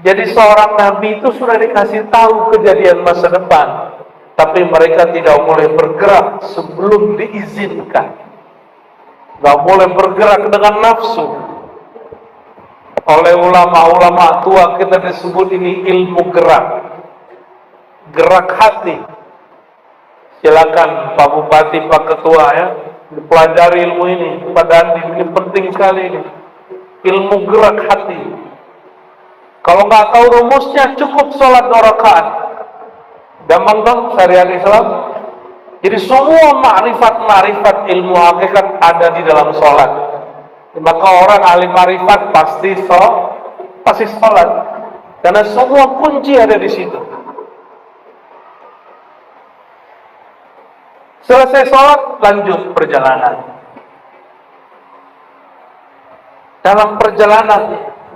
Jadi seorang nabi itu sudah dikasih tahu kejadian masa depan, tapi mereka tidak boleh bergerak sebelum diizinkan. Gak boleh bergerak dengan nafsu. Oleh ulama-ulama tua kita disebut ini ilmu gerak, gerak hati. Silakan Pak Bupati, Pak Ketua ya, dipelajari ilmu ini. Pak Dandi, ini penting sekali ini. Ilmu gerak hati. Kalau nggak tahu rumusnya, cukup sholat 2 rakaat. Gampang dong syariat Islam. Jadi semua ma'rifat ilmu hakikat ada di dalam sholat. Maka orang ahli ma'rifat pasti sholat. Karena semua kunci ada di situ. Selesai sholat, lanjut perjalanan. Dalam perjalanan,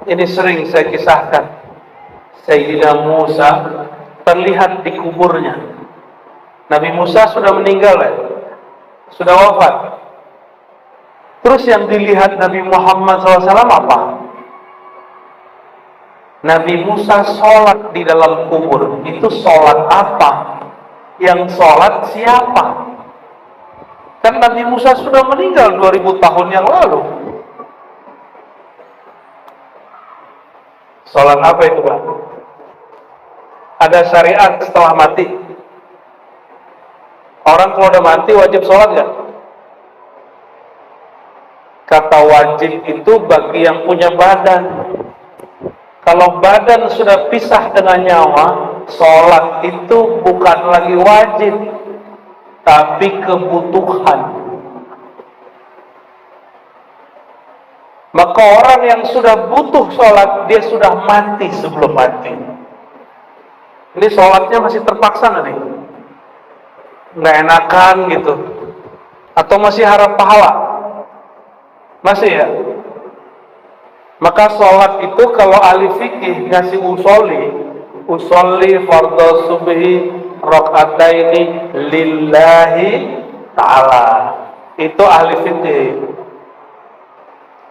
ini sering saya kisahkan, Sayyidina Musa terlihat di kuburnya. Nabi Musa sudah meninggal ya? Sudah wafat. Terus yang dilihat Nabi Muhammad SAW apa? Nabi Musa sholat di dalam kubur. Itu sholat apa? Yang sholat siapa? Kan Nabi Musa sudah meninggal 2000 tahun yang lalu. Sholat apa itu, Pak? Ada syariat setelah mati. Orang kalau udah mati wajib sholat nggak? Kata wajib itu bagi yang punya badan. Kalau badan sudah pisah dengan nyawa, sholat itu bukan lagi wajib, tapi kebutuhan. Maka orang yang sudah butuh sholat, dia sudah mati sebelum mati. Ini sholatnya masih terpaksa nggak nih? Nggak enakan gitu? Atau masih harap pahala? Masih ya? Maka sholat itu kalau ahli fikih ngasih usolli fardhu subhi rakaataini lillahi ta'ala. Itu ahli fikih.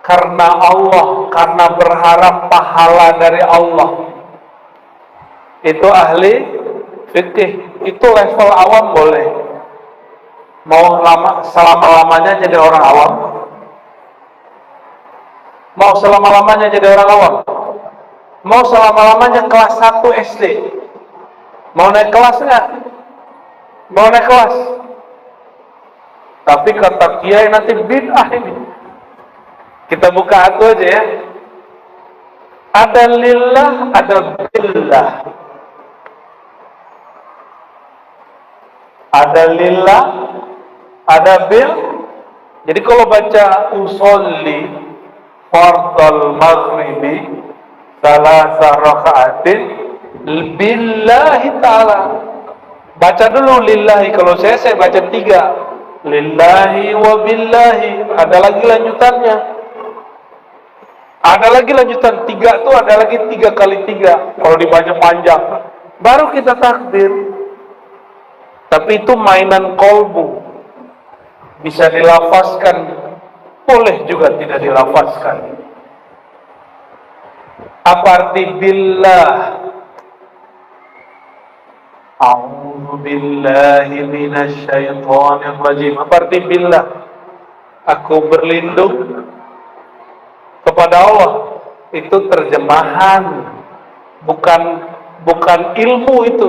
Karena Allah, karena berharap pahala dari Allah. Itu ahli fikih. Itu level awam boleh. Mau selama-lamanya jadi orang awam? Mau selama-lamanya jadi orang awam? Mau selama-lamanya kelas 1 SD? Mau naik kelas nggak? Mau naik kelas? Tapi kata kiai nanti bid'ah ini. Kita buka satu aja ya. Ada lillah, ada billah. Ada lillah, ada bil. Jadi kalau baca usolli fardal maghribi salasa raka'atin billahi ta'ala. Baca dulu lillahi. Kalau saya baca 3. Lillahi wa billahi. Ada lagi lanjutannya. Ada lagi lanjutan 3 tuh, ada lagi 3 kali 3. Kalau dibaca panjang, baru kita takbir. Tapi itu mainan kolbu. Bisa dilafazkan, boleh juga tidak dilafazkan. Apa arti billah? A'udzu billahi minasy syaithanir rajim. Apa arti billah? Aku berlindung kepada Allah. Itu terjemahan, bukan ilmu itu.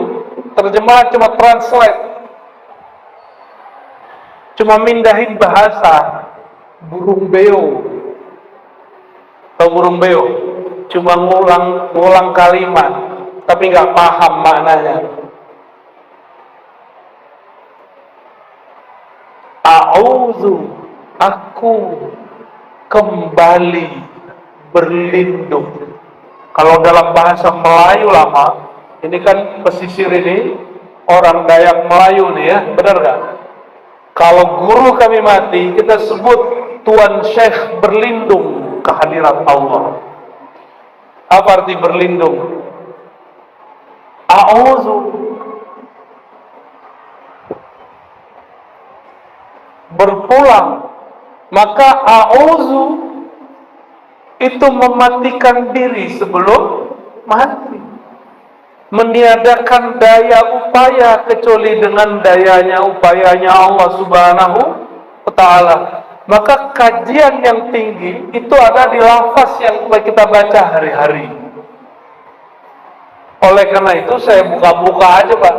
Terjemahan cuma translate. Cuma mindahin bahasa. Burung beo. Tahu burung beo? Cuma ngulang kalimat, tapi nggak paham maknanya. A'udzu, aku kembali berlindung. Kalau dalam bahasa Melayu lama, ini kan pesisir ini orang Dayak Melayu nih ya, benar nggak? Kalau guru kami mati, kita sebut Tuan Syekh berlindung kehadirat Allah. Apa arti berlindung? A'udzu, berpulang. Maka a'udzu itu mematikan diri sebelum mati. Meniadakan daya upaya kecuali dengan dayanya upayanya Allah Subhanahu wa Ta'ala. Maka kajian yang tinggi itu ada di lafaz yang kita baca hari-hari. Oleh karena itu saya buka-buka aja Pak,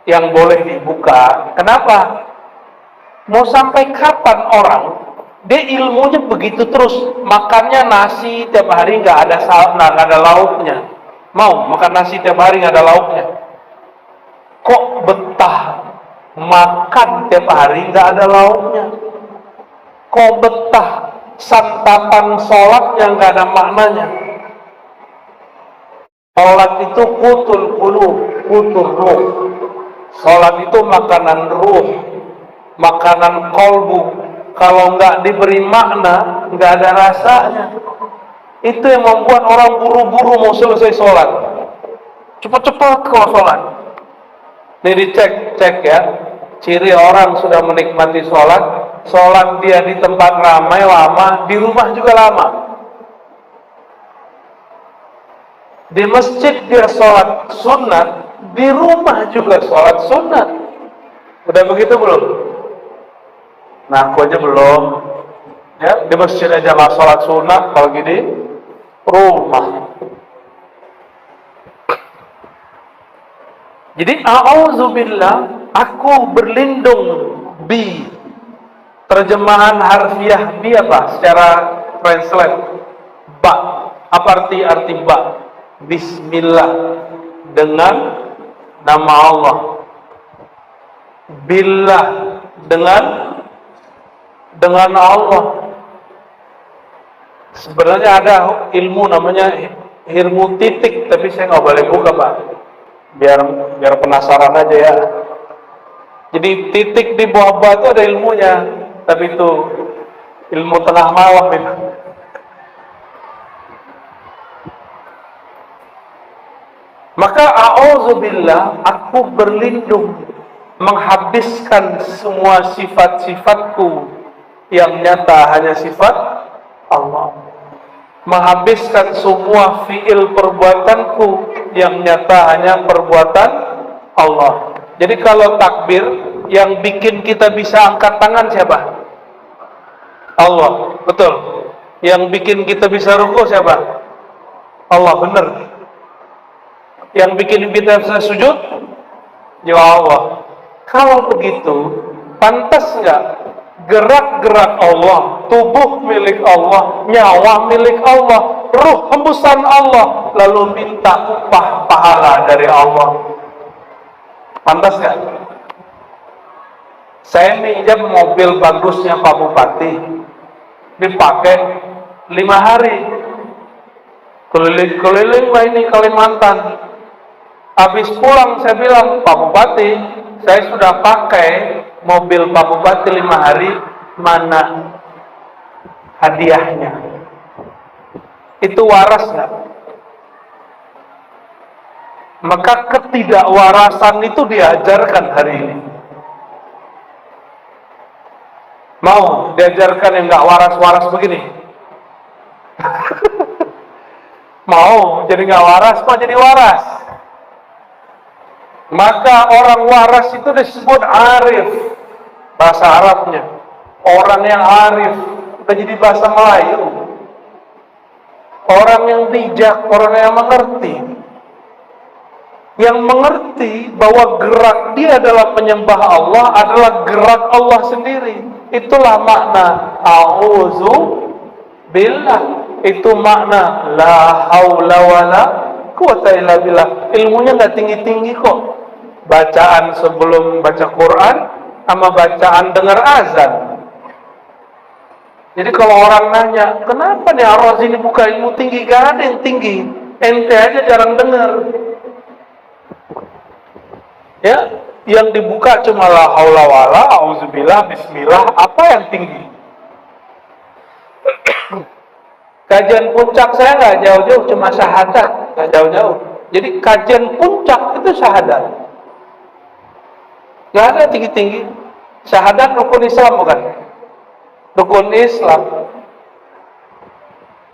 yang boleh dibuka. Kenapa? Mau sampai kapan orang dia ilmunya begitu terus, makannya nasi tiap hari nggak ada lauknya. Mau makan nasi tiap hari nggak ada lauknya? Kok betah makan tiap hari nggak ada lauknya? Kok betah santapan sholat yang nggak ada maknanya? Sholat itu kutul qulub, kutul ruh. Sholat itu makanan ruh, makanan kolbu. Kalau nggak diberi makna, nggak ada rasanya. Itu yang membuat orang buru-buru mau selesai sholat. Cepat-cepat kalau sholat. Ini dicek ya. Ciri orang sudah menikmati sholat. Sholat dia di tempat ramai lama, di rumah juga lama. Di masjid dia sholat sunat, di rumah juga sholat sunat. Udah begitu belum? Nah, aku aja belum. Ya, di masjid aja nggak sholat sunat, kalau gini rumah. Jadi a'udzubillah, aku berlindung bi. Terjemahan harfiah bi apa? Secara translate ba. Apa arti ba? Bismillah, dengan nama Allah. Billah, dengan Allah. Sebenarnya ada ilmu namanya ilmu titik, tapi saya nggak boleh buka Pak, biar penasaran aja ya. Jadi titik di bawah batu ada ilmunya, tapi itu ilmu tengah malam itu. Maka a'udzubillah, aku berlindung menghabiskan semua sifat-sifatku yang nyata hanya sifat Allah. Menghabiskan semua fiil perbuatanku yang nyata hanya perbuatan Allah. Jadi kalau takbir, yang bikin kita bisa angkat tangan siapa? Allah, betul. Yang bikin kita bisa ruku siapa? Allah, benar. Yang bikin kita bisa sujud, ya Allah. Kalau begitu, pantas nggak gerak-gerak Allah, tubuh milik Allah, nyawa milik Allah, ruh hembusan Allah, lalu minta upah pahala dari Allah? Pantas nggak? Saya minjam mobil bagusnya Pak Bupati, dipakai 5 hari, keliling-keliling lah ini Kalimantan. Habis pulang saya bilang, Pak Bupati, saya sudah pakai mobil Pak Bupati 5 hari, mana hadiahnya? Itu waras nggak? Maka ketidakwarasan itu diajarkan hari ini. Mau diajarkan yang nggak waras-waras begini? Mau jadi nggak waras, mau jadi waras. Maka orang waras itu disebut arif, bahasa Arabnya. Orang yang arif, itu jadi bahasa Melayu. Orang yang bijak, orang yang mengerti. Yang mengerti bahwa gerak dia adalah penyembah Allah, adalah gerak Allah sendiri. Itulah makna a'udzu billah. Itu makna la haula wala quwata illa billah. Ilmunya nggak tinggi-tinggi kok. Bacaan sebelum baca Quran sama bacaan dengar azan. Jadi kalau orang nanya, kenapa nih Ar-Razi ini buka ilmu tinggi? Gak ada yang tinggi, ente aja jarang dengar. Ya, yang dibuka cuma la haula wala, auzubillah, bismillah. Apa yang tinggi? Kajian puncak saya nggak jauh-jauh, cuma syahadat, nggak jauh-jauh. Jadi kajian puncak itu syahadat. Nggak ada tinggi-tinggi. Syahadat rukun Islam bukan? Rukun Islam.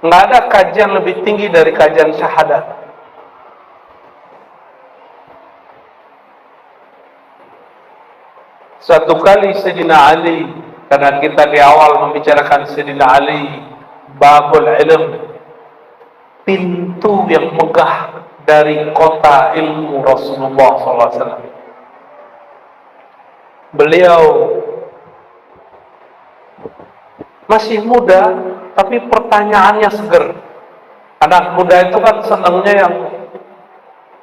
Nggak ada kajian lebih tinggi dari kajian syahadat. Satu kali Sayyidina Ali, karena kita di awal membicarakan Sayyidina Ali, babul ilm, pintu yang megah dari kota ilmu Rasulullah SAW. Beliau masih muda, tapi pertanyaannya seger. Anak muda itu kan senangnya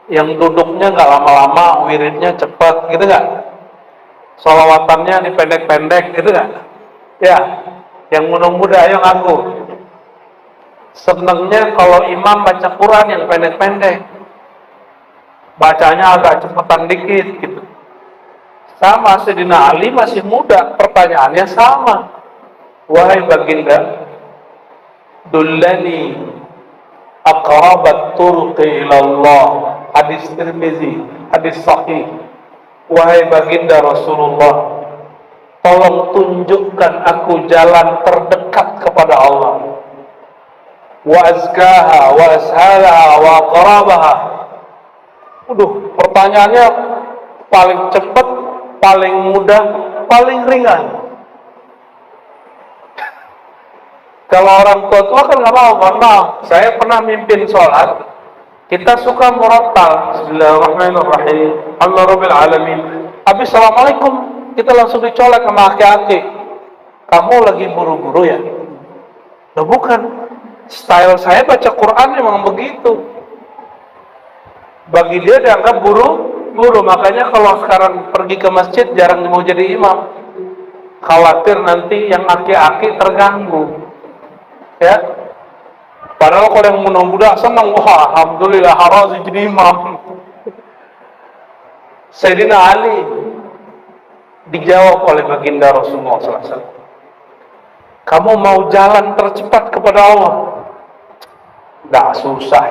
yang duduknya nggak lama-lama, wiridnya cepat, gitu nggak? Sholawatannya dipendek-pendek, gitu nggak? Ya, yang muda-muda ayo ngaku. Senangnya kalau imam baca Quran yang pendek-pendek, bacanya agak cepetan dikit, gitu. Sama Sayyidina Ali masih muda, pertanyaannya sama. Wahai baginda, dullani aqrabat turqi ilallah. Hadis Tirmizi, hadis sahih. Wahai baginda Rasulullah, tolong tunjukkan aku jalan terdekat kepada Allah. Wa azkaha wa ashalaha wa aqrabaha. Pertanyaannya paling cepat, paling mudah, paling ringan. Kalau orang tua kan nggak mau, maaf. Saya pernah mimpin sholat, kita suka murattal, Bismillahirrahmanirrahim, Alhamdulillahirabbil alamin. Habis Assalamualaikum, kita langsung dicolek sama aki-aki. Kamu lagi buru-buru ya? Nah bukan, style saya baca Quran memang begitu. Bagi dia dianggap buru-buru, makanya kalau sekarang pergi ke masjid jarang mau jadi imam. Khawatir nanti yang aki-aki terganggu. Ya, padahal kalau yang muda senang, wah alhamdulillah harus jadi imam. Sayyidina Ali dijawab oleh baginda Rasulullah SAW, kamu mau jalan tercepat kepada Allah? Nggak susah.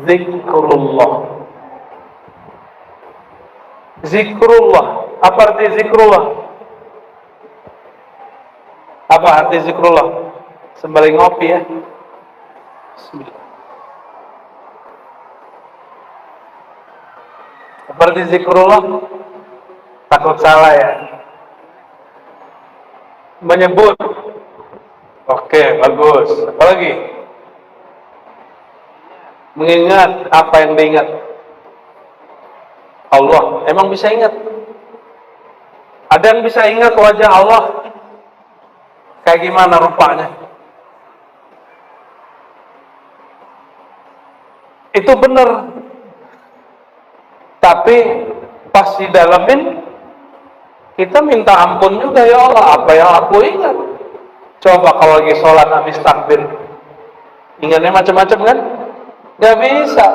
Zikrullah. Zikrullah. Apa arti zikrullah? Apa arti zikrullah? Sembari ngopi ya. Bismillah. Seperti zikrullah, takut salah ya. Menyebut. Oke, bagus. Apa lagi? Mengingat apa yang diingat. Allah. Emang bisa ingat? Ada yang bisa ingat wajah Allah? Kayak gimana rupanya? Itu benar, tapi pas di dalamin kita minta ampun juga, ya Allah apa yang aku ingat. Coba kalau lagi sholat habis takbir ingatnya macam-macam kan? Gak bisa,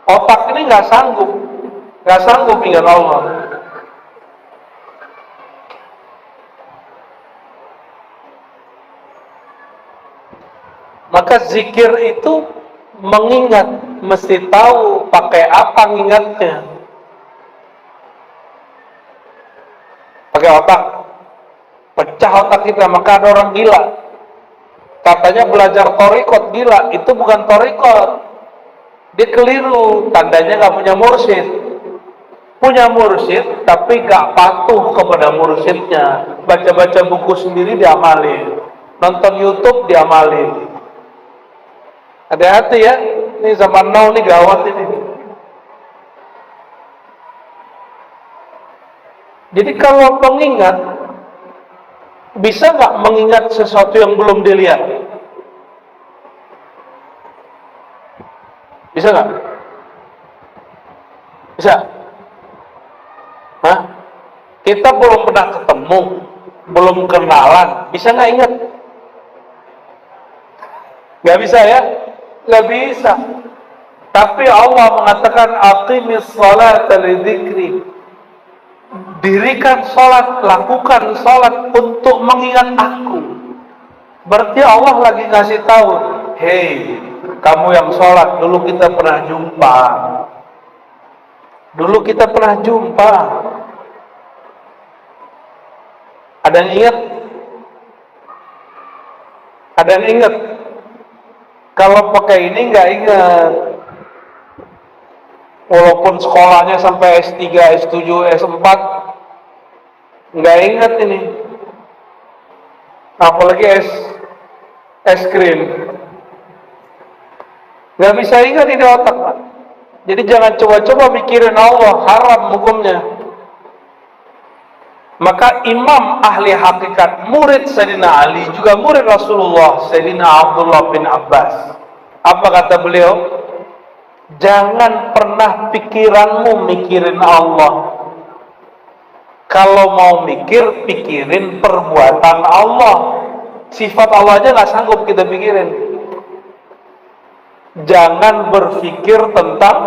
otak ini gak sanggup ingat Allah. Maka zikir itu mengingat, mesti tahu pakai apa ngingatnya. Pakai otak, pecah otak kita. Maka ada orang gila, katanya belajar torikot, gila. Itu bukan torikot, dia keliru. Tandanya gak punya mursyid. Punya mursyid tapi gak patuh kepada mursyidnya. Baca-baca buku sendiri diamalin, nonton YouTube diamalin. Hati-hati ya, ini zaman now ini gawat ini. Jadi kalau mengingat, bisa nggak mengingat sesuatu yang belum dilihat? Bisa nggak? Bisa? Hah? Kita belum pernah ketemu, belum kenalan, bisa nggak ingat? Nggak bisa ya? Nggak bisa. Tapi Allah mengatakan aqimis salata lidzikri. Dirikan salat, lakukan salat untuk mengingat aku. Berarti Allah lagi kasih tahu, hei, kamu yang salat, dulu kita pernah jumpa. Dulu kita pernah jumpa. Ada yang ingat? Ada yang ingat? Kalau pakai ini nggak ingat. Walaupun sekolahnya sampai S3, S7, S4, nggak ingat ini. Apalagi es krim, nggak bisa ingat ini otak, Pak. Jadi jangan coba-coba mikirin Allah, haram hukumnya. Maka imam ahli hakikat, murid Sayyidina Ali, juga murid Rasulullah, Sayyidina Abdullah bin Abbas. Apa kata beliau? Jangan pernah pikiranmu mikirin Allah. Kalau mau mikir, pikirin perbuatan Allah. Sifat Allah aja nggak sanggup kita pikirin. Jangan berpikir tentang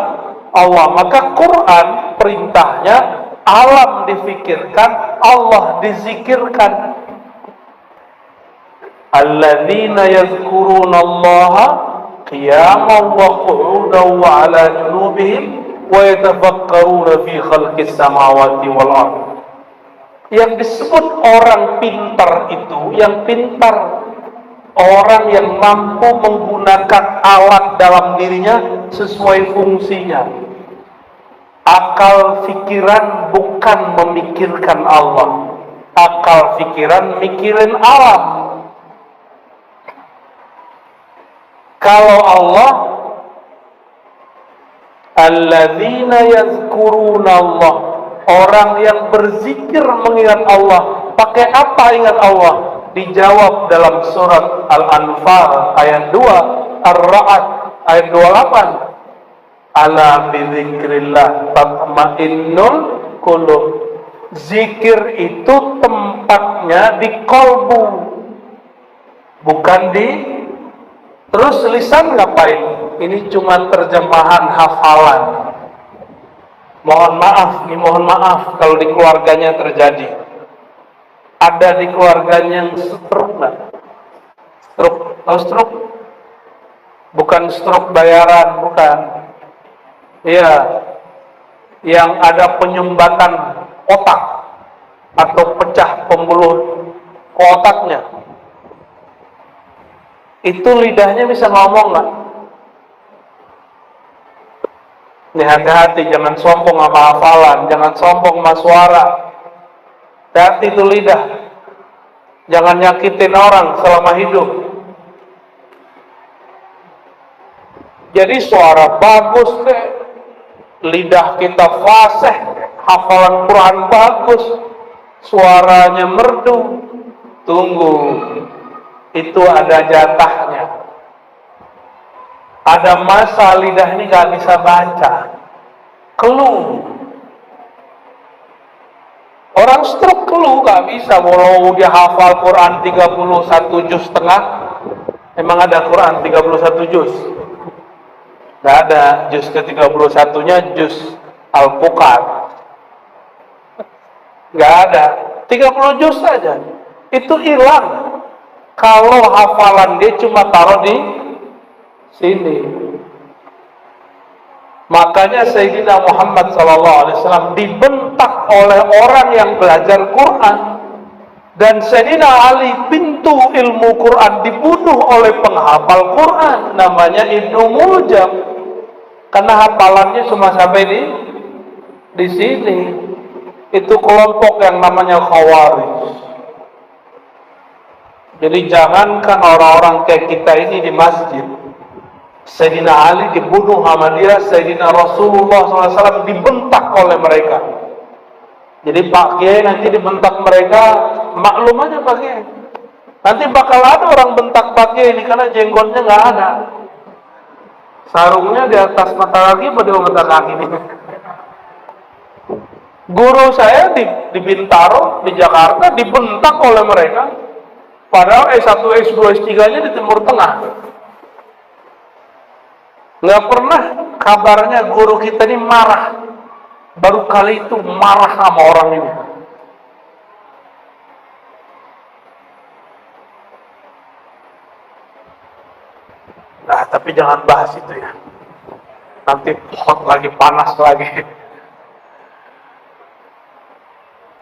Allah. Maka Quran perintahnya alam difikirkan, Allah dizikirkan. Alladzina yazkuruna Allaha qiyaman wa qu'udan wa 'ala junubihim wa yatafakkaruna fi khalqis samawati wal ardh. Yang disebut orang pintar itu, yang pintar, orang yang mampu menggunakan alat dalam dirinya sesuai fungsinya. Akal pikiran bukan memikirkan Allah. Akal pikiran mikirin alam. Kalau Allah, alladzina yazkuruna Allah, orang yang berzikir mengingat Allah. Pakai apa ingat Allah? Dijawab dalam surat Al-Anfal ayat 2, Ar-Ra'd ayat 28. Ala bidzikrillah tatma'innul qulub. Zikir itu tempatnya di kolbu, bukan di. Terus lisan ngapain? Ini cuma terjemahan hafalan. Mohon maaf kalau di keluarganya terjadi. Ada di keluarganya yang stroke nggak? Stroke? Bukan stroke bayaran, bukan. Iya, yang ada penyumbatan otak atau pecah pembuluh otaknya. Itu lidahnya bisa ngomong nggak? Ini hati-hati, jangan sombong sama hafalan, jangan sombong sama suara. Hati itu lidah. Jangan nyakitin orang selama hidup. Jadi suara bagus deh, lidah kita fasih, hafalan Quran bagus, suaranya merdu. Tunggu, itu ada jatahnya. Ada masa lidah ini gak bisa baca, keluh. Orang stroke keluh gak bisa, walau dia hafal Quran 31 juz setengah. Emang ada Quran 31 juz? Gak ada. Juz ke-31 nya juz Al-Fuqat. Gak ada. 30 juz saja. Itu hilang kalau hafalan dia cuma taruh di sini. Makanya Sayyidina Muhammad SAW dibentak oleh orang yang belajar Quran, dan Sayyidina Ali pintu ilmu Quran dibunuh oleh penghafal Quran namanya Ibnu Muljam, karena hafalannya cuma sampai di sini. Itu kelompok yang namanya Khawarij. Jadi jangankan orang-orang kayak kita ini di masjid, Sayyidina Ali dibunuh sama dia, Sayyidina Rasulullah SAW dibentak oleh mereka. Jadi Pak Kiai nanti dibentak mereka, maklum aja Pak Kiai. Nanti bakal ada orang bentak Pak Kiai ini karena jenggotnya nggak ada, sarungnya di atas mata kaki, pada mata kaki ini. Guru saya di Bintaro, di Jakarta dibentak oleh mereka. Padahal S1, S2, S3-nya di Timur Tengah. Nggak pernah kabarnya guru kita ini marah. Baru kali itu marah sama orang ini. Nah, tapi jangan bahas itu ya. Nanti hot lagi, panas lagi.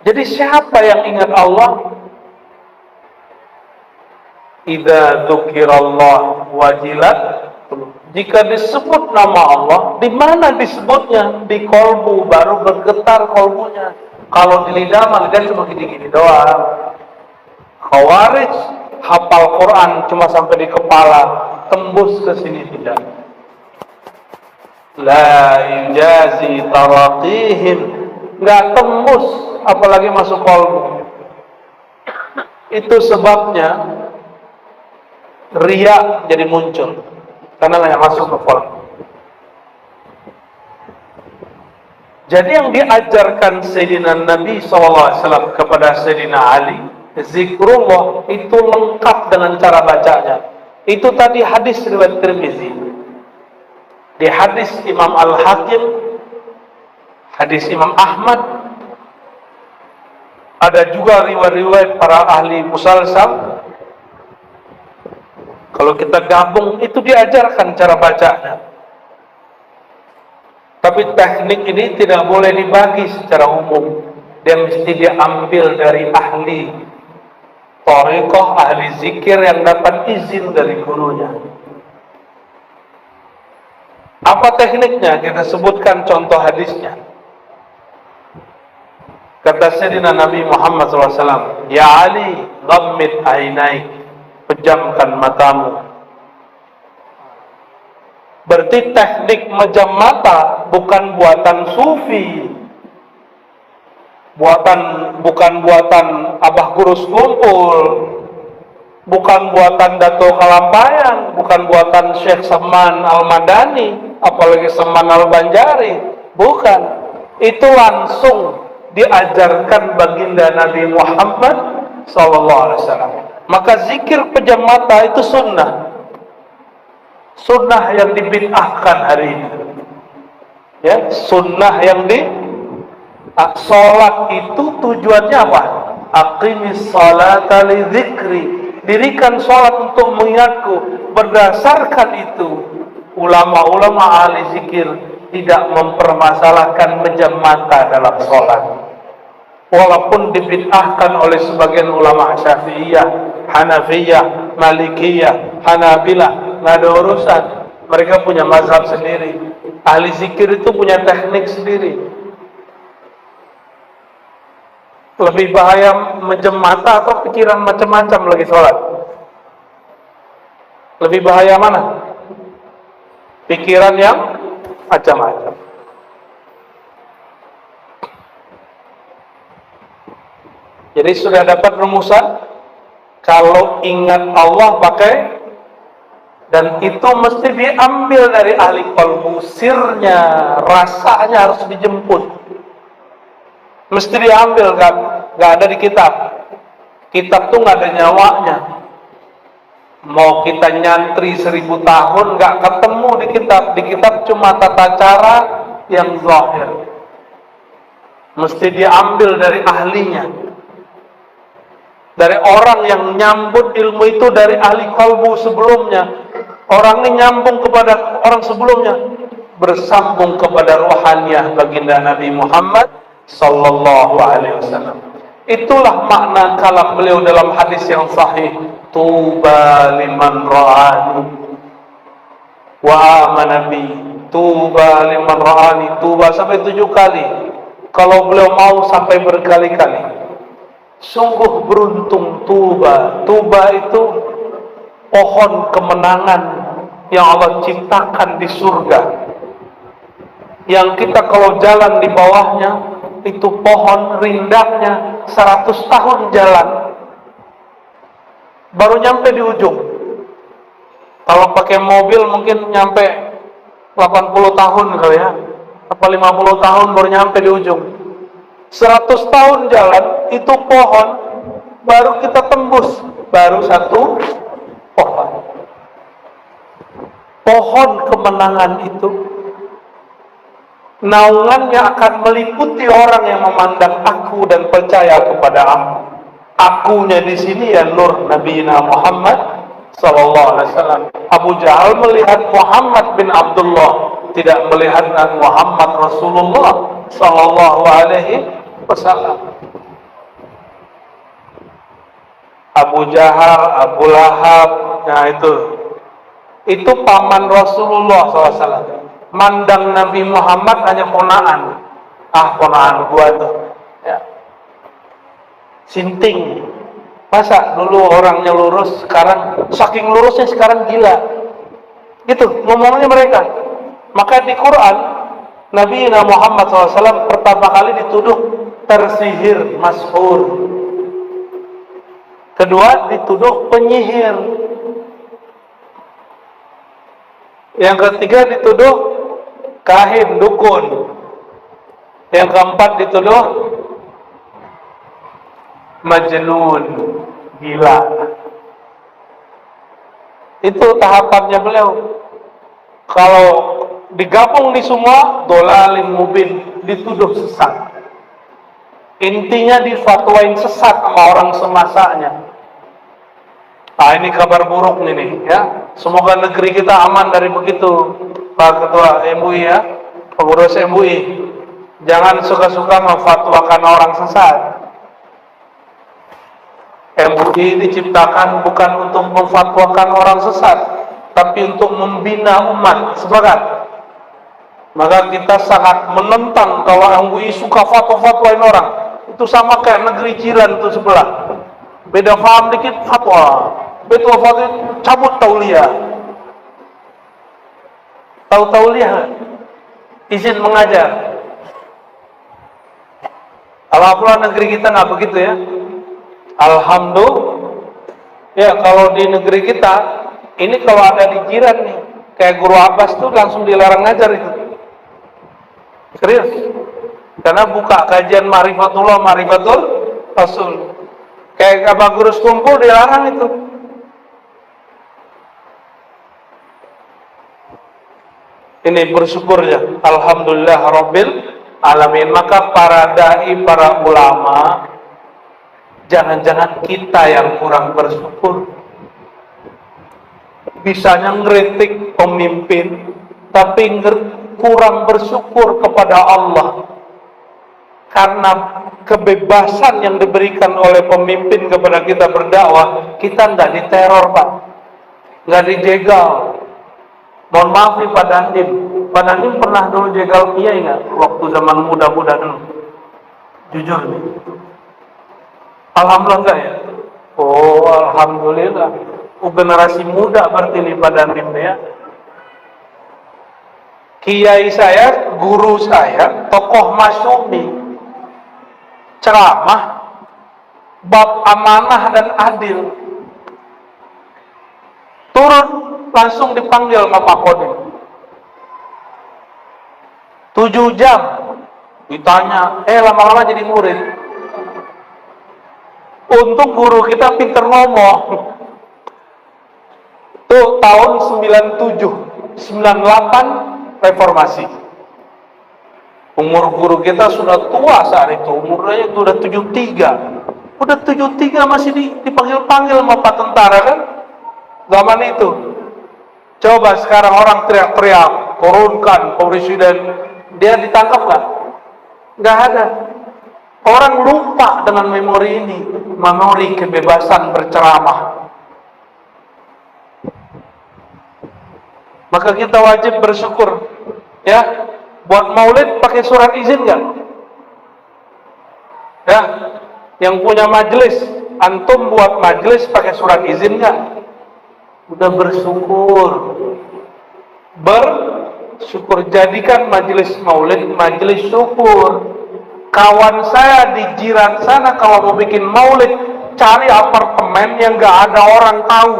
Jadi siapa yang ingat Allah? Idza dzukirallah wajilat. Jika disebut nama Allah, di mana disebutnya? Di kolbu, baru bergetar kolbunya. Kalau di lidah cuma gini-gini doang. Khawarij hafal Quran cuma sampai di kepala, tembus ke sini tidak. La yujazi taraqihim, nggak tembus apalagi masuk kolbu. Itu sebabnya riya jadi muncul karena nggak masuk ke kolbu. Jadi yang diajarkan Sayyidina Nabi SAW kepada Sayyidina Ali, zikrullah itu lengkap dengan cara bacanya. Itu tadi hadis riwayat Tirmizi. Di hadis Imam Al-Hakim, hadis Imam Ahmad, ada juga riwayat-riwayat para ahli musalsal. Kalau kita gabung itu diajarkan cara bacanya. Tapi teknik ini tidak boleh dibagi secara umum. Dia mesti diambil dari ahli thariqah, ahli zikir yang dapat izin dari gurunya. Apa tekniknya? Kita sebutkan contoh hadisnya. Kata Sayyidina Nabi Muhammad SAW, Ya Ali, ghammid ainaik, pejamkan matamu. Berarti teknik mejam mata bukan buatan sufi, bukan buatan Abah Gurus Kumpul, bukan buatan Dato Kalampayan, bukan buatan Syekh Saman Al-Madani, apalagi Saman Al-Banjari, bukan. Itu langsung diajarkan baginda Nabi Muhammad SAW. Maka zikir pejam mata itu sunnah yang dibid'ahkan hari ini. Ya, sunnah yang salat itu tujuannya apa? Aqimis salata li dzikri. Dirikan salat untuk mengingatku. Berdasarkan itu, ulama-ulama ahli zikir tidak mempermasalahkan pejam mata dalam salat. Walaupun dibid'ahkan oleh sebagian ulama Syafi'iyah, Hanafiyah, Malikiyah, Hanabilah, nggak ada urusan. Mereka punya mazhab sendiri. Ahli zikir itu punya teknik sendiri. Lebih bahaya mejam mata atau pikiran macam-macam lagi sholat? Lebih bahaya mana? Pikiran yang macam-macam. Jadi sudah dapat rumusan, kalau ingat Allah pakai, dan itu mesti diambil dari ahli qalbu, sirnya, rasanya harus dijemput. Mesti diambil, gak ada di kitab. Kitab tuh gak ada nyawanya. Mau kita nyantri 1000 tahun gak ketemu di kitab. Di kitab cuma tata cara yang zahir. Mesti diambil dari ahlinya, dari orang yang nyambut ilmu itu dari ahli qalbu sebelumnya. Orang ini nyambung kepada orang sebelumnya, bersambung kepada rohaniyah baginda Nabi Muhammad sallallahu alaihi wasallam. Itulah makna kalam beliau dalam hadis yang sahih, tuba liman ra'ani wa amana bi. Tuba liman ra'ani, tuba sampai 7 kali. Kalau beliau mau sampai berkali-kali. Sungguh beruntung tuba. Tuba itu pohon kemenangan yang Allah ciptakan di surga. Yang kita kalau jalan di bawahnya, itu pohon rindangnya 100 tahun jalan baru nyampe di ujung. Kalau pakai mobil mungkin nyampe 80 tahun kali ya, apa 50 tahun baru nyampe di ujung. 100 tahun jalan, itu pohon baru kita tembus, baru satu pohon. Pohon kemenangan itu naungannya akan meliputi orang yang memandang aku dan percaya kepada aku. Akunya di sini ya nur Nabi Muhammad sallallahu alaihi wasallam. Abu Jahal melihat Muhammad bin Abdullah, tidak melihat Muhammad Rasulullah sallallahu alaihi wasallam. Abu Jahal, Abu Lahab, nah itu paman Rasulullah SAW. Mandang Nabi Muhammad hanya ponaan. Ponaan gua tuh. Ya. Sinting. Masa dulu orangnya lurus, sekarang saking lurusnya sekarang gila. Gitu ngomongnya mereka. Maka di Quran Nabi Muhammad SAW pertama kali dituduh tersihir, mashur. Kedua dituduh penyihir. Yang ketiga dituduh kahin, dukun. Yang keempat dituduh majnun, gila. Itu tahapannya beliau. Kalau digabung di semua, dolalin mubin, dituduh sesat. Intinya difatwain sesat sama orang semasanya. Nah, ini kabar buruk nih ya. Semoga negeri kita aman dari begitu, Pak Ketua MUI ya, pengurus MUI. Jangan suka-suka memfatwakan orang sesat. MUI diciptakan bukan untuk memfatwakan orang sesat, tapi untuk membina umat. Sepakat? Maka kita sangat menentang kalau MUI suka fatwa-fatwain orang. Itu sama kayak negeri jiran itu sebelah. Beda paham dikit fatwa. Beda fatwa cabut tauliah. Tahu tauliah? Izin mengajar. Alhamdulillah negeri kita nggak begitu ya. Alhamdulillah. Ya kalau di negeri kita, ini kalau ada di jiran nih, kayak Guru Abbas tuh langsung dilarang ngajar itu. Serius. Karena buka kajian Ma'rifatullah, Ma'rifatul Rasul. Kayak Abah Guru Kumpul dilarang itu. Ini bersyukur ya. Alhamdulillah Rabbil Alamin. Maka para da'i, para ulama, jangan-jangan kita yang kurang bersyukur. Bisanya ngeritik pemimpin, tapi kurang bersyukur kepada Allah. Karena kebebasan yang diberikan oleh pemimpin kepada kita berdakwah, kita nggak diteror, Pak. Nggak dijegal. Mohon maaf nih Pak Dandim. Pak Dandim pernah dulu jegal kiai nggak? Waktu zaman muda-muda dulu. Jujur nih. Alhamdulillah enggak ya? Oh, alhamdulillah. Generasi muda berarti nih Pak Dandim ya. Kiai saya, guru saya, tokoh masyumi, ceramah bab amanah dan adil. Turun langsung dipanggil sama Pak Kodim. 7 jam ditanya, lama-lama jadi murid. Untuk guru kita pinter ngomong. Tuh tahun 97, 98 reformasi. Umur guru kita sudah tua saat itu, umurnya itu udah 73. Udah 73 masih dipanggil-panggil sama Pak tentara kan? Zaman itu. Coba sekarang orang teriak-teriak, turunkan presiden, dia ditangkap nggak? Nggak ada. Orang lupa dengan memori ini, memori kebebasan berceramah. Maka kita wajib bersyukur, ya. Buat maulid pakai surat izin nggak? Ya, yang punya majelis, antum buat majelis pakai surat izin nggak? Udah bersyukur. Bersyukur, jadikan majelis maulid majelis syukur. Kawan saya di jiran sana kalau mau bikin maulid, cari apartemen yang nggak ada orang tahu.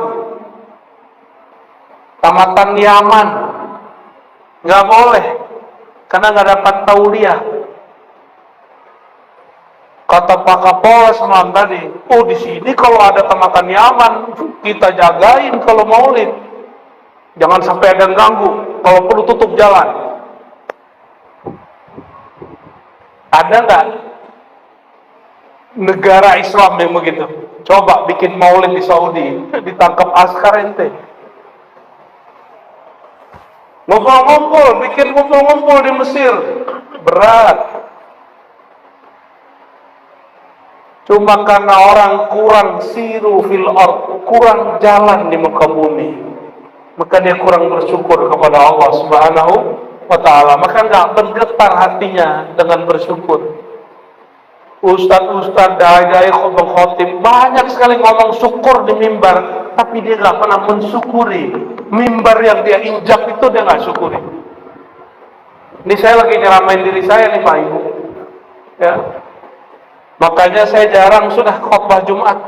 Tamatan Yaman, nggak boleh, karena nggak dapat tauliah. Kata Pak Kapolres malam tadi, oh di sini kalau ada tamatan Yaman, kita jagain kalau maulid. Jangan sampai ada yang ganggu, kalau perlu tutup jalan. Ada nggak negara Islam yang begitu? Coba bikin maulid di Saudi, ditangkap askar ente. Ngumpul-ngumpul, bikin ngumpul-ngumpul di Mesir, berat. Cuma karena orang kurang siru fil ard, kurang jalan di muka bumi, maka dia kurang bersyukur kepada Allah Subhanahu wa ta'ala. Maka nggak bergetar hatinya dengan bersyukur. Ustadz-ustadz, dai-dai, khotib banyak sekali ngomong syukur di mimbar, tapi dia nggak pernah mensyukuri mimbar yang dia injak itu. Dia nggak syukuri. Ini saya lagi nyeramain diri saya nih Pak Ibu, ya. Makanya saya jarang sudah khotbah Jumat,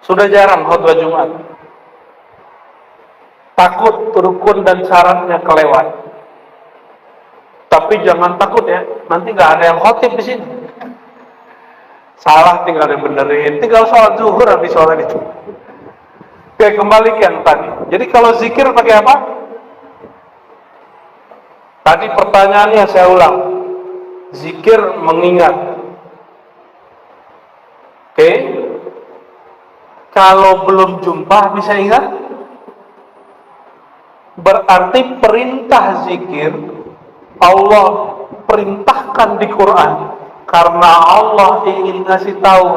sudah jarang khotbah Jumat. Takut rukun dan syaratnya kelewat. Tapi jangan takut ya, nanti nggak ada yang khotib di sini. Salah tinggal dibenerin, tinggal sholat zuhur habis sholat itu. Oke, kembali ke yang tadi. Jadi kalau zikir pakai apa? Tadi pertanyaannya saya ulang. Zikir mengingat. Oke. Kalau belum jumpa bisa ingat? Berarti perintah zikir Allah perintahkan di Quran karena Allah ingin ngasih tahu,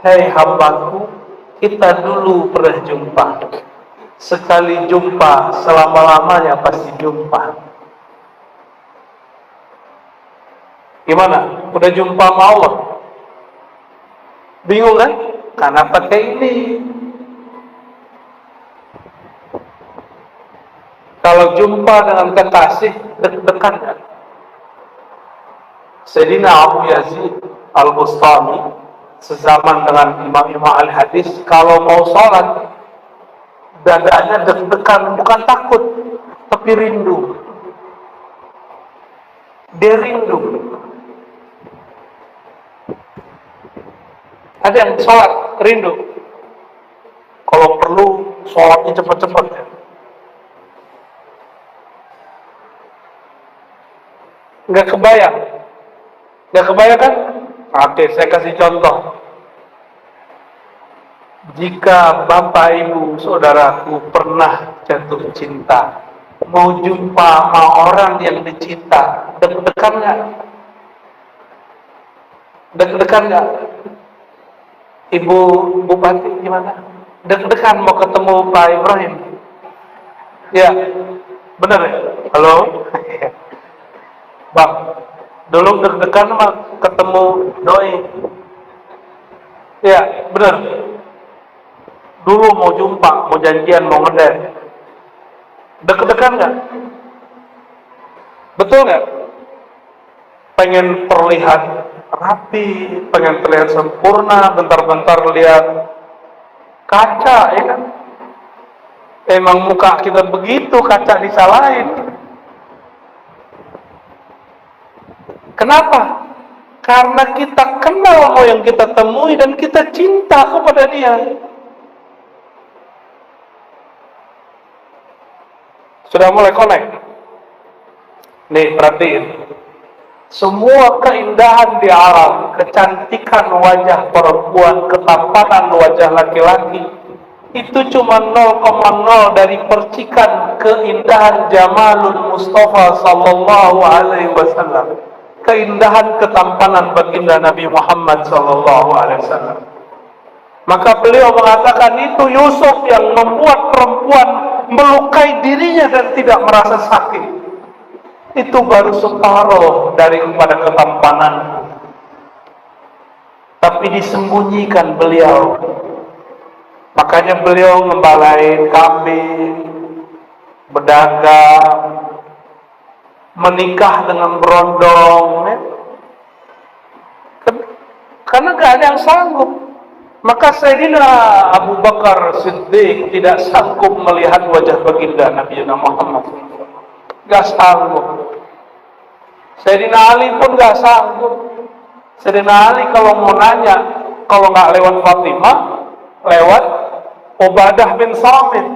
hei hambaku, kita dulu pernah jumpa. Sekali jumpa, selama-lamanya pasti jumpa. Gimana? Udah jumpa sama Allah? Bingung kan? Karena pakai ini. Kalau jumpa dengan kekasih, deg-degan kan? Sayyidina Abu Yazid Al-Bustami sezaman dengan imam-imam al-hadis, kalau mau sholat dadanya deg-degan, bukan takut tapi rindu. Dia rindu. Ada yang sholat rindu, kalau perlu sholatnya cepat-cepat ya. Nggak kebayang kan? Oke, saya kasih contoh. Jika Bapak Ibu Saudaraku pernah jatuh cinta, mau jumpa sama orang yang dicinta, deg-degan nggak? Deg-degan nggak? Ibu Bupati gimana? Deg-degan mau ketemu Pak Ibrahim? Ya, benar ya? Halo? Bang, dulu deg-degan mah ketemu doi. Ya, benar. Dulu mau jumpa, mau janjian, mau ngedate. Deg-degan nggak? Betul nggak? Pengen terlihat rapi, pengen terlihat sempurna, bentar-bentar lihat kaca, ya kan? Emang muka kita begitu, kaca disalahin. Kenapa? Karena kita kenal mau yang kita temui dan kita cinta kepada dia. Sudah mulai connect? Nih, perhatiin. Semua keindahan di alam, kecantikan wajah perempuan, ketampanan wajah laki-laki, itu cuma 0,0 dari percikan keindahan Jamalul Mustafa sallallahu alaihi wasallam. Keindahan ketampanan baginda Nabi Muhammad sallallahu alaihi wasallam. Maka beliau mengatakan itu Yusuf yang membuat perempuan melukai dirinya dan tidak merasa sakit. Itu baru separuh dari kepada ketampanan. Tapi disembunyikan beliau. Makanya beliau ngembalain kambing, berdagang, menikah dengan berondong, ya? Karena gak ada yang sanggup. Maka Sayyidina Abu Bakar Siddiq tidak sanggup melihat wajah baginda Nabi Muhammad. Gak sanggup. Sayyidina Ali pun gak sanggup. Sayyidina Ali kalau mau nanya, kalau gak lewat Fatimah, lewat Ubadah bin Samit.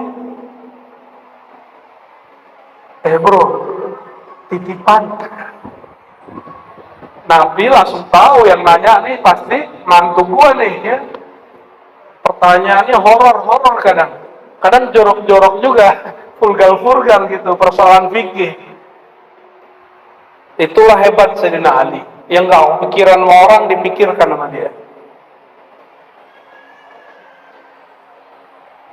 Bro, titipan. Nabi langsung tahu yang nanya nih pasti mantu gua nih ya. Pertanyaannya horor kadang. Kadang jorok-jorok juga, vulgar gitu, persoalan fikih. Itulah hebat Sayyidina Ali. Yang enggak pikiran orang dipikirkan sama dia.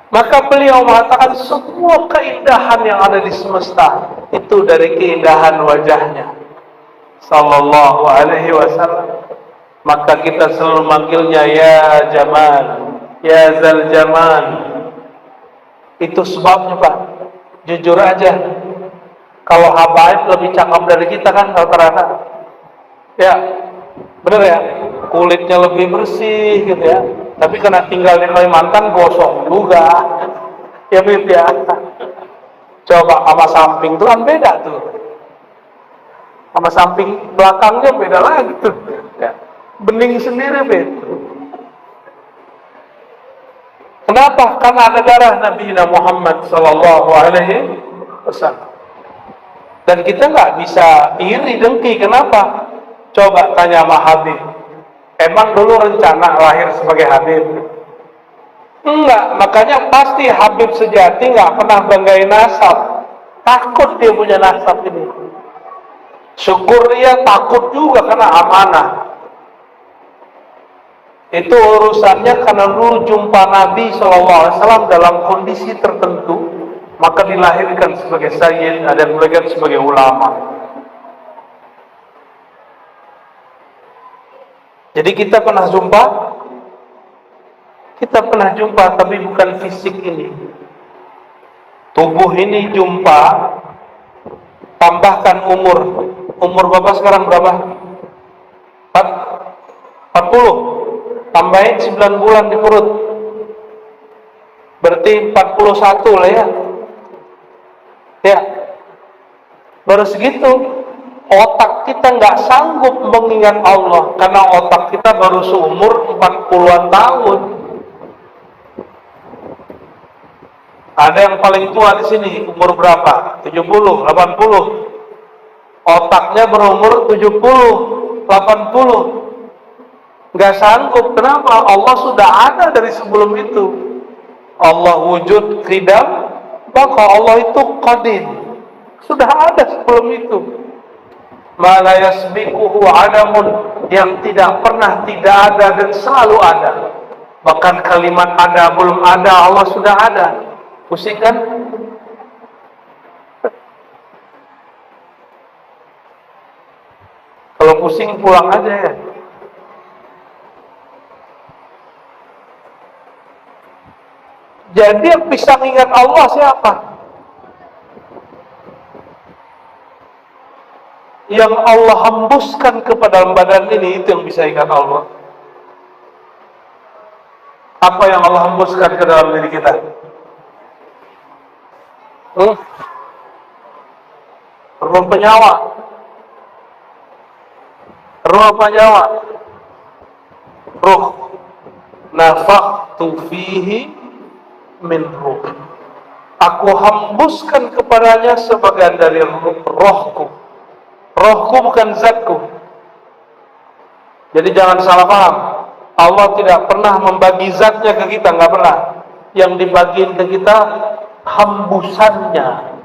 Maka beliau mengatakan semua keindahan yang ada di semesta itu dari keindahan wajahnya sallallahu alaihi wasallam. Maka kita selalu manggilnya ya Jamal, ya Zal Jamal. Itu sebabnya Pak. Jujur aja, kalau habaib lebih cakep dari kita kan rata-rata. Ya, bener ya. Kulitnya lebih bersih gitu ya. Tapi karena tinggal di Kalimantan gosong juga. Ya Bib ya. Coba sama samping tuh kan beda tuh. Sama samping belakangnya beda lagi tuh. Ya. Bening sendiri Bib. Kenapa? Karena ada darah Nabi Muhammad Sallallahu Alaihi Wasallam. Dan kita nggak bisa iri dengki. Kenapa? Coba tanya sama Habib. Emang dulu rencana lahir sebagai Habib? Enggak. Makanya pasti Habib sejati nggak pernah banggain nasab. Takut dia punya nasab ini. Syukur dia takut juga karena amanah. Itu urusannya karena dulu jumpa Nabi SAW dalam kondisi tertentu, maka dilahirkan sebagai sayyid, ada yang dilahirkan sebagai ulama. Jadi kita pernah jumpa, tapi bukan fisik ini. Tubuh ini jumpa, tambahkan umur. Umur Bapak sekarang berapa? 40. Tambahin 9 bulan di perut, berarti 41 lah ya. Ya, baru segitu. Otak kita nggak sanggup mengingat Allah karena otak kita baru seumur 40-an tahun. Ada yang paling tua di sini umur berapa? 70, 80. Otaknya berumur 70, 80. Nggak sanggup. Kenapa? Allah sudah ada dari sebelum itu. Allah wujud qidam, maka Allah itu qadim. Sudah ada sebelum itu. Ma la yasbiquhu adamun, yang tidak pernah tidak ada dan selalu ada. Bahkan kalimat ada belum ada, Allah sudah ada. Pusing kan? Kalau pusing pulang aja ya. Jadi yang bisa mengingat Allah siapa? Yang Allah hembuskan kepada badan ini, itu yang bisa ingat Allah. Apa yang Allah hembuskan ke dalam diri kita? Ruh penyawa. Ruh penyawa. Ruh. Nafakhtu fihi min ruh. Aku hembuskan kepadanya sebagian dari rohku. Rohku bukan zatku. Jadi jangan salah paham. Allah tidak pernah membagi zatnya ke kita, nggak pernah. Yang dibagiin ke kita hembusannya.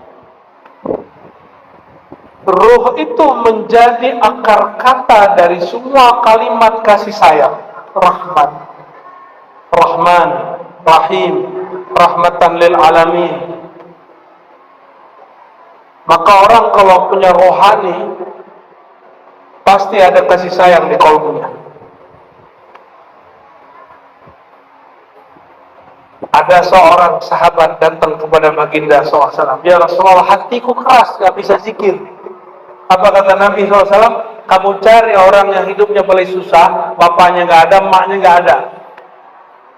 Ruh itu menjadi akar kata dari semua kalimat kasih sayang. Rahmat, Rahman, Rahim, rahmatan lil alamin. Maka orang kalau punya rohani pasti ada kasih sayang di kalbunya. Ada seorang sahabat datang kepada baginda SAW. Ya Rasulullah, hatiku keras, gak bisa zikir. Apa kata Nabi SAW? Kamu cari orang yang hidupnya paling susah, bapaknya gak ada, emaknya gak ada.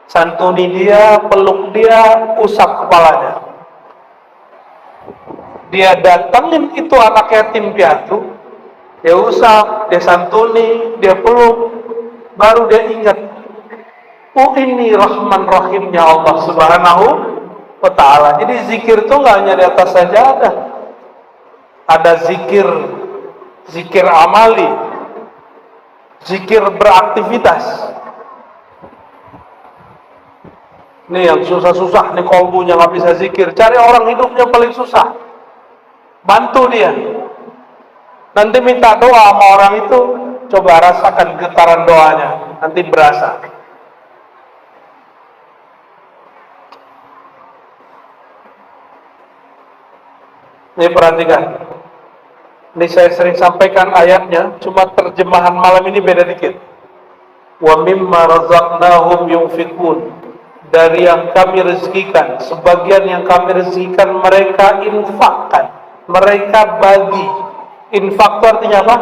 Santuni dia, peluk dia, usap kepalanya. Dia datangin itu anak yatim piatu, dia usap, dia santuni, dia peluk, baru dia ingat, oh ini Rahman Rahimnya Allah Subhanahu wa Ta'ala. Jadi zikir itu nggak hanya di atas sajadah, ada zikir amali, zikir beraktivitas. Nih yang susah-susah nih kolbunya nggak bisa zikir, cari orang hidupnya paling susah, bantu dia. Nanti minta doa sama orang itu, coba rasakan getaran doanya, nanti berasa. Ini perhatikan. Ini saya sering sampaikan ayatnya, cuma terjemahan malam ini beda dikit. Wa mimma razaqnahum yunfikun, dari yang kami rezekikan, sebagian yang kami rezekikan mereka infakkan, mereka bagi. Infak itu artinya apa?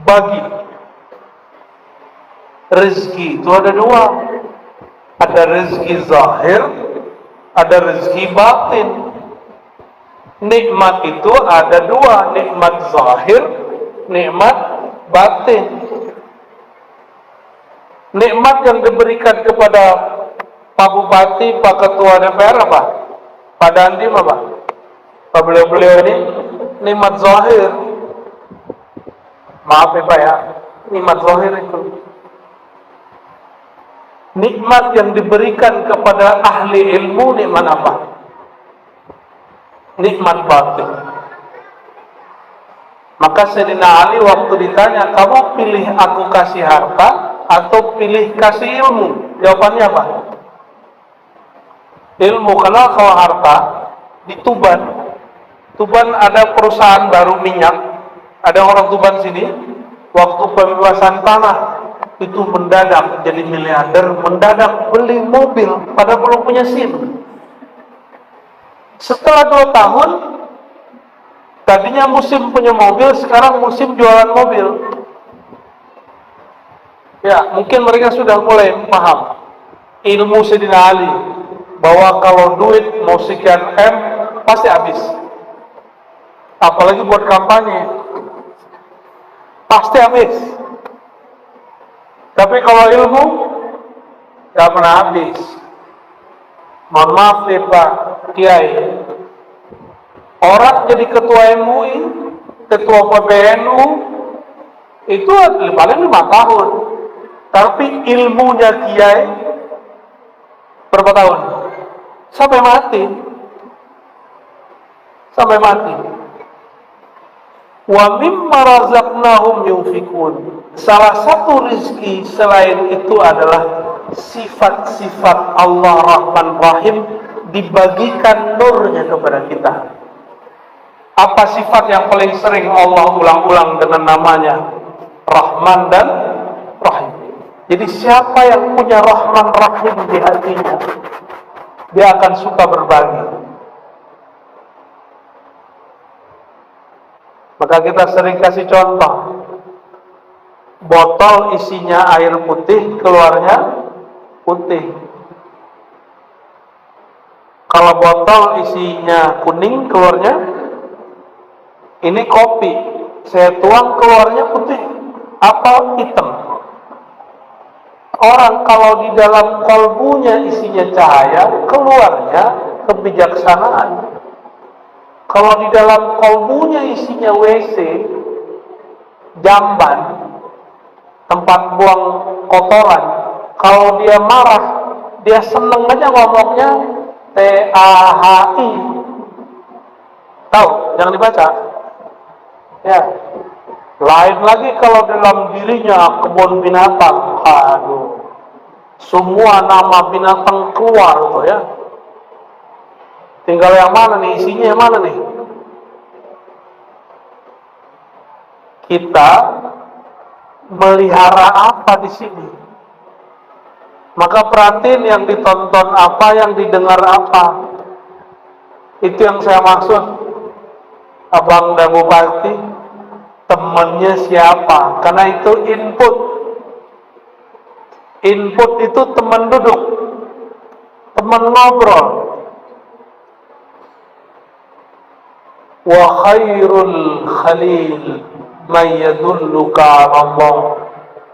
Bagi. Rezeki itu ada dua, ada rezeki zahir, ada rezeki batin. Nikmat itu ada dua, nikmat zahir, nikmat batin. Nikmat yang diberikan kepada Pak Bupati, Pak Ketua DPR apa? Pak Dandim apa? Pak beliau-beliau ini nikmat zahir. Maaf ya Pak ya, nikmat zahir itu. Nikmat yang diberikan kepada ahli ilmu, nikmat apa? Nikmat batin. Maka Sayyidina Ali waktu ditanya, kamu pilih aku kasih harta atau pilih kasih ilmu? Jawabannya apa? Ilmu. Karena kalau harta di Tuban ada perusahaan baru minyak, ada orang Tuban sini, waktu pembebasan tanah itu mendadak jadi miliarder, mendadak beli mobil padahal belum punya SIM. Setelah 2 tahun, tadinya musim punya mobil, sekarang musim jualan mobil. Ya, mungkin mereka sudah mulai paham ilmu Sayyidina Ali, bahwa kalau duit mau sekian M pasti habis. Apalagi buat kampanye, pasti habis. Tapi kalau ilmu gak pernah habis. Mohon maaf nih Pak Kiai, orang jadi ketua MUI, ketua PBNU itu paling 5 tahun, tapi ilmunya Kiai berapa tahun? Sampai mati. Sampai mati. Wa mimma razaqnahum yunfikun. Salah satu rezeki selain itu adalah sifat-sifat Allah Rahman Rahim, dibagikan nurnya kepada kita. Apa sifat yang paling sering Allah ulang-ulang dengan namanya? Rahman dan Rahim. Jadi siapa yang punya Rahman Rahim di hatinya, dia akan suka berbagi. Maka kita sering kasih contoh, botol isinya air putih, keluarnya putih. Kalau botol isinya kuning, keluarnya ini kopi, saya tuang keluarnya putih apa hitam. Orang kalau di dalam kolbunya isinya cahaya, keluarnya kebijaksanaan. Kalau di dalam kolbunya isinya WC, jamban, tempat buang kotoran, kalau dia marah, dia seneng aja ngomongnya TAHI. Tahu? Jangan dibaca. Ya. Lain lagi kalau dalam dirinya kebun binatang, aduh, semua nama binatang keluar tuh ya. Tinggal yang mana nih, isinya yang mana nih? Kita melihara apa di sini? Maka perhatiin yang ditonton apa, yang didengar apa. Itu yang saya maksud. Abang dan Bupati, temannya siapa? Karena itu input. Input itu teman duduk, teman ngobrol. Wa khairul khalil may yadulluka 'ala Allah.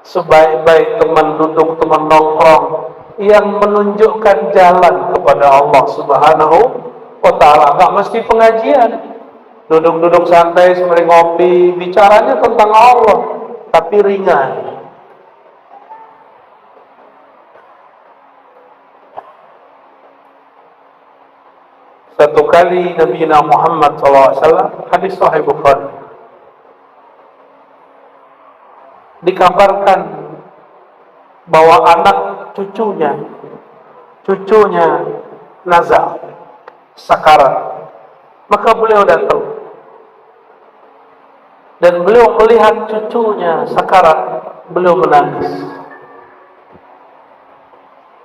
Sebaik-baik teman duduk, teman nongkrong yang menunjukkan jalan kepada Allah Subhanahu wa ta'ala. Gak mesti pengajian, duduk-duduk santai sembari ngopi, bicaranya tentang Allah tapi ringan. Satu kali Nabi Muhammad SAW, hadis Sahih Bukhari, dikabarkan bahwa anak cucunya nazar, sakarat. Maka beliau datang. Dan beliau melihat cucunya sakarat, beliau menangis.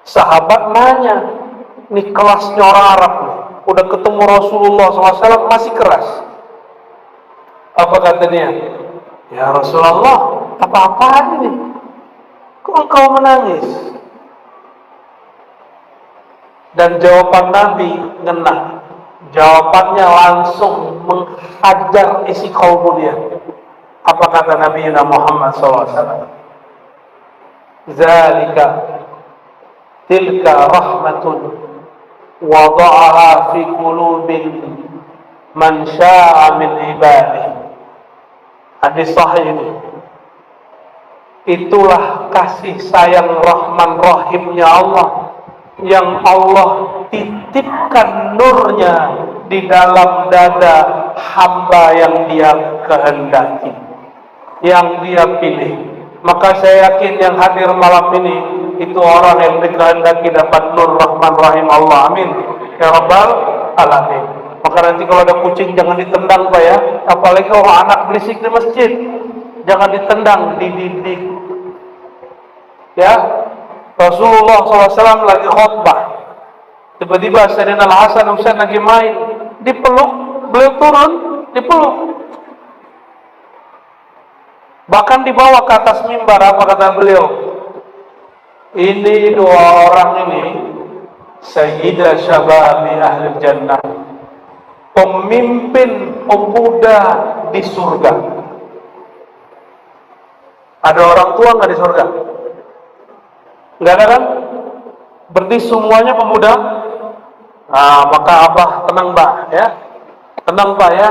Sahabat nanya, ini kelasnya orang Arab nih, udah ketemu Rasulullah SAW masih keras. Apa kata dia? Ya Rasulullah, apa-apaan ini? Kok engkau menangis? Dan jawaban Nabi ngena. Jawabannya langsung menghajar isi kalbu dia. Apa kata Nabi Muhammad SAW? Zalika tilka rahmatun wada'aha fi qulubin man sya'a min ibadihi. Hadis sahih ini. Itulah kasih sayang Rahman Rahimnya Allah, yang Allah titipkan nurnya di dalam dada hamba yang dia kehendaki, yang dia pilih. Maka saya yakin yang hadir malam ini itu orang yang dikehendaki dapat nur Rahman Rahim Allah. Amin ya Rabbal Alamin. Maka nanti kalau ada kucing jangan ditendang Pak ya, apalagi kalau anak berisik di masjid, jangan ditendang, dididik ya. Rasulullah SAW lagi khutbah, tiba-tiba Sayyidina Al-Hasan Husain lagi main, dipeluk, beliau turun, dipeluk, bahkan dibawa ke atas mimbar. Apa kata beliau? Ini dua orang ini sayyidah syababi ahli jannah, pemimpin pemuda di surga. Ada orang tua nggak di surga? Nggak ada kan? Berarti semuanya pemuda. Nah, maka Abah tenang Mbak ya, tenang Pak ya.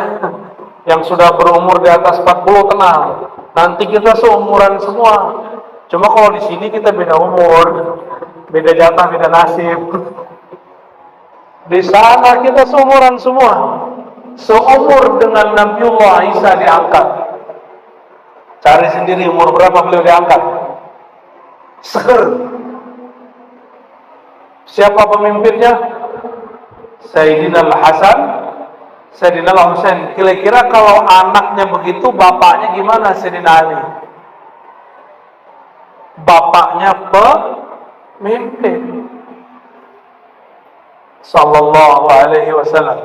Yang sudah berumur di atas 40 tenang. Nanti kita seumuran semua. Cuma kalau di sini kita beda umur, beda jatah, beda nasib. Di sana kita seumuran semua. Seumur dengan Nabiullah Isa diangkat. Cari sendiri umur berapa beliau diangkat. Seger. Siapa pemimpinnya? Sayyidina Al-Hasan, Sayyidina Al-Husain. Kira-kira kalau anaknya begitu, bapaknya gimana Sayyidina Ali? Bapaknya pemimpin. Sallallahu alaihi wasallam.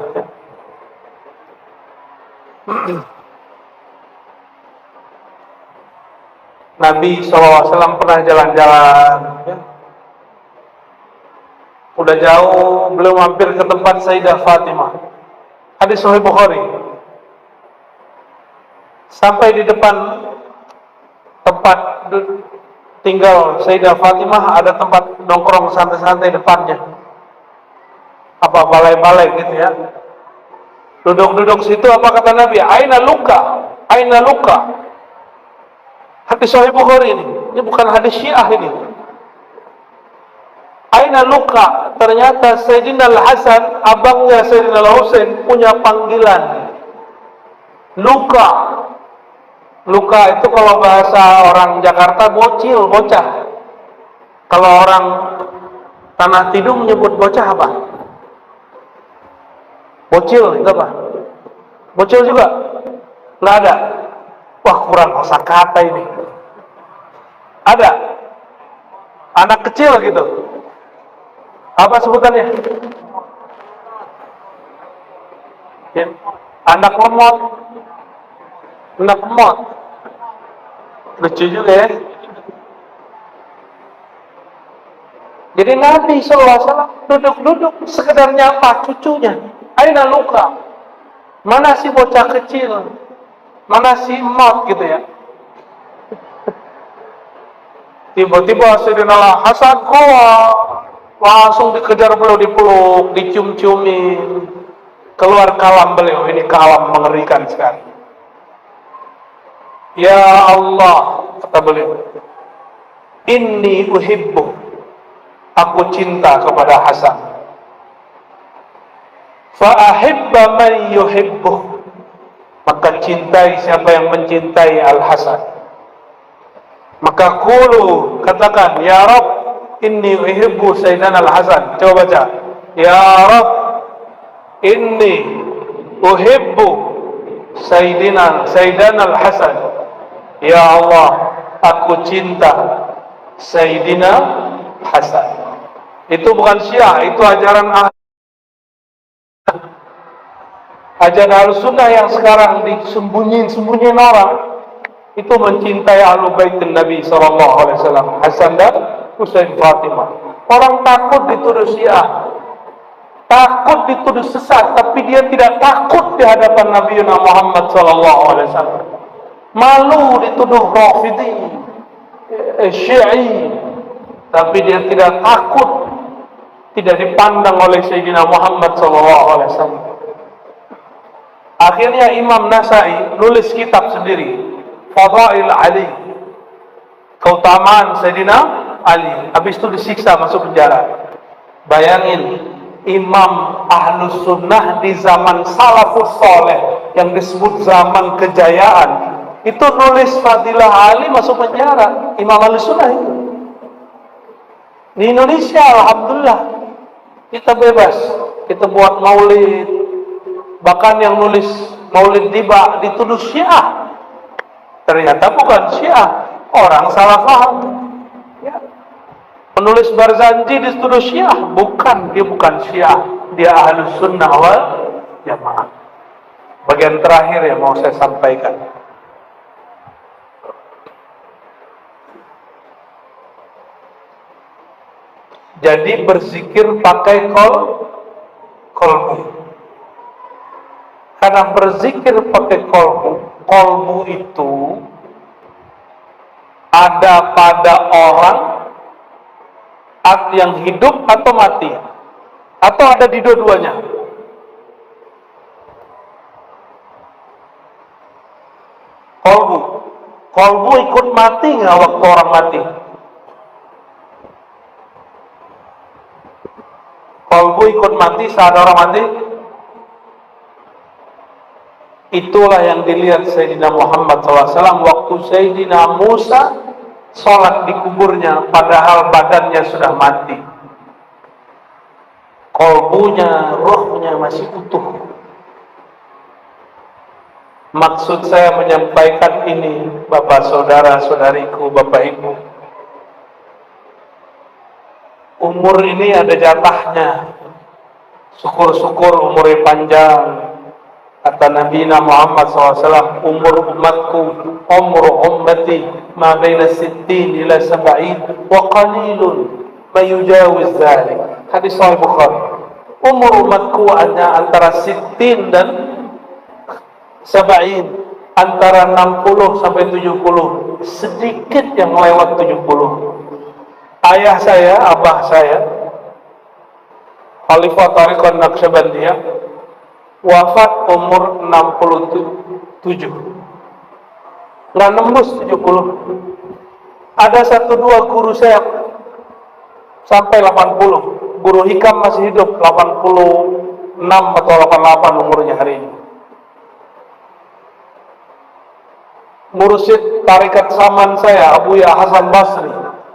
Nabi SAW pernah jalan-jalan ya. Udah jauh, beliau mampir ke tempat Sayyidah Fatimah. Hadis Sahih Bukhari. Sampai di depan tempat tinggal Sayyidah Fatimah, ada tempat nongkrong santai-santai depannya. Apa balai-balai gitu ya. Duduk-duduk situ, apa kata Nabi? Aina luka, aina luka. Hadis Sahih Bukhari ini bukan hadis Syiah ini. Aina luka, ternyata Sayyidina Al-Hasan, abangnya Sayyidina Al-Husain, punya panggilan luka. Luka itu kalau bahasa orang Jakarta bocil, bocah. Kalau orang Tanah Tidung nyebut bocah apa? Bocil itu apa? Bocil juga? Nggak ada? Wah, kurang kosakata ini. Ada? Anak kecil gitu. Apa sebutannya? Ya. Anak lemot. Anak lemot. Lucu juga ya. Jadi Nabi SAW duduk-duduk sekedar nyapa cucunya. Aina luka. Mana si bocah kecil? Mana si emot gitu ya. Tiba-tiba Sayyidina Al-Hasan keluar, langsung dikejar beliau, dipeluk, dicium-ciumin. Keluar kalam beliau, ini kalam mengerikan sekali. Ya Allah, kata beliau, inni uhibbu, aku cinta kepada Hasan. Fa'ahibba man yuhibbu, maka cintai siapa yang mencintai Al-Hasan. Maka qulu, katakan, ya Rabb, inni uhibbu Sayyidina Al-Hasan. Coba baca. Ya Rabb, inni uhibbu Sayyidina Al-Hasan. Ya Allah, aku cinta Sayyidina Hasan. Itu bukan Syiah, itu ajaran Ahlussunnah yang sekarang disembunyiin orang. Itu mencintai Ahlul Bait Nabi sallallahu alaihi wasallam, Hasan dan Husain Fatimah. Orang takut dituduh Syiah, takut dituduh sesat, tapi dia tidak takut di hadapan Nabi Muhammad sallallahu alaihi wasallam. Malu dituduh Rafidhi, Syi'i, tapi dia tidak takut tidak dipandang oleh Sayyidina Muhammad sallallahu alaihi wasallam. Akhirnya Imam Nasai nulis kitab sendiri, Fadail Ali, keutamaan Sayyidina Ali. Habis itu disiksa, masuk penjara. Bayangin, Imam Ahlus Sunnah di zaman Salafus Soleh yang disebut zaman kejayaan, itu nulis Fadilah Ali, masuk penjara. Imam Ahlus Sunnah itu. Di Indonesia, alhamdulillah, kita bebas, kita buat maulid. Bahkan yang nulis maulid tiba dituduh Syiah. Ternyata bukan Syiah, orang salah paham. Ya. Penulis Barzanji dituduh Syiah, dia bukan Syiah, dia Ahlus Sunnah wal Jamaah. Bagian terakhir yang mau saya sampaikan. Jadi berzikir pakai kolbu. Karena berzikir pakai kolbu itu ada pada orang yang hidup atau mati, atau ada di dua-duanya. Kolbu ikut mati nggak waktu orang mati? Kolbu ikut mati saat orang mati? Itulah yang dilihat Sayyidina Muhammad SAW waktu Sayyidina Musa sholat di kuburnya, padahal badannya sudah mati. Kolbunya, rohnya masih utuh. Maksud saya menyampaikan ini, Bapak saudara saudariku, Bapak Ibu, umur ini ada jatahnya. Syukur-syukur umurnya panjang. Kata Nabi Muhammad SAW, umur umatku, umur ummati ma baina sittin ila sab'in wa qalilun ma yujawiz dzalik. Hadis Sahih Bukhari. Umur umatku hanya antara sittin dan sab'in, antara 60 sampai 70, sedikit yang lewat 70. Ayah saya, abah saya, Khalifah Thariqah Naqsyabandiyah, wafat umur 67, nggak nembus 70. Ada 1-2 guru saya sampai 80. Guru Hikam masih hidup, 86 atau 88 umurnya hari ini. Mursyid Tarikat Saman saya, Abu Ya Hasan Basri,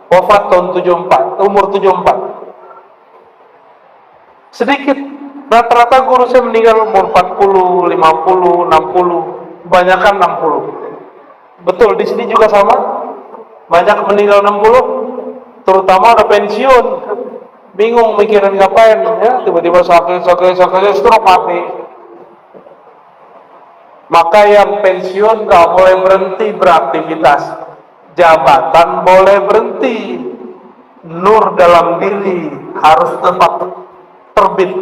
wafat tahun 74, umur 74. Sedikit. Rata-rata guru saya meninggal umur 40, 50, 60, kebanyakan 60. Betul, di sini juga sama. Banyak meninggal 60, terutama udah pensiun. Bingung mikirin ngapain, ya, tiba-tiba sakit, stroke mati. Maka yang pensiun gak boleh berhenti beraktivitas. Jabatan boleh berhenti. Nur dalam diri harus tetap terbit.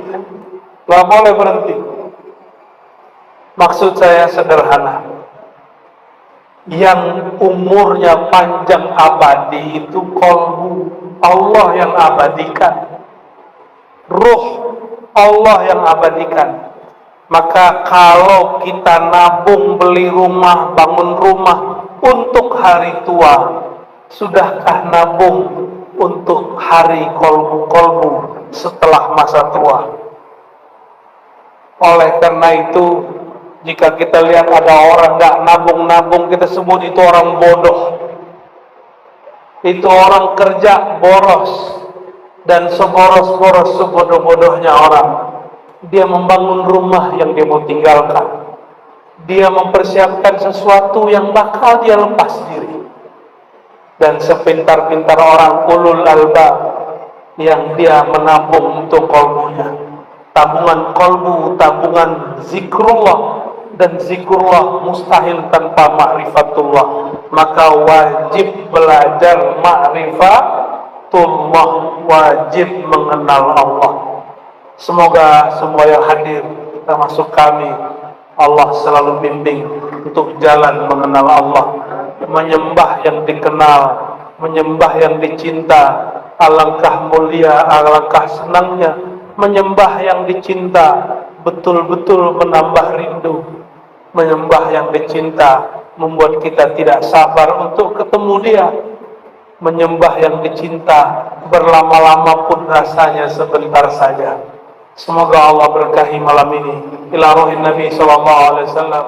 Gak boleh berhenti. Maksud saya sederhana. Yang umurnya panjang abadi itu kolbu. Allah yang abadikan. Ruh Allah yang abadikan. Maka kalau kita nabung, beli rumah, bangun rumah untuk hari tua, sudahkah nabung untuk hari kolbu-kolbu setelah masa tua? Oleh karena itu, jika kita lihat ada orang nggak nabung-nabung, kita sebut itu orang bodoh. Itu orang kerja boros. Dan seboros-boros, sebodoh-bodohnya orang, dia membangun rumah yang dia mau tinggalkan. dia mempersiapkan sesuatu yang bakal dia lepas diri. Dan sepintar-pintar orang ulul albab yang dia menabung untuk kolbunya, tabungan kolbu, tabungan zikrullah, dan zikrullah mustahil tanpa ma'rifatullah. Maka wajib belajar ma'rifatullah, wajib mengenal Allah. Semoga semua yang hadir, termasuk kami, Allah selalu bimbing untuk jalan mengenal Allah, menyembah yang dikenal, menyembah yang dicinta. Alangkah mulia, alangkah senangnya menyembah yang dicinta, betul-betul menambah rindu. Menyembah yang dicinta membuat kita tidak sabar untuk ketemu dia. Menyembah yang dicinta berlama-lama pun rasanya sebentar saja. Semoga Allah berkahi malam ini. Ila ruhin Nabi sallallahu alaihi wasallam.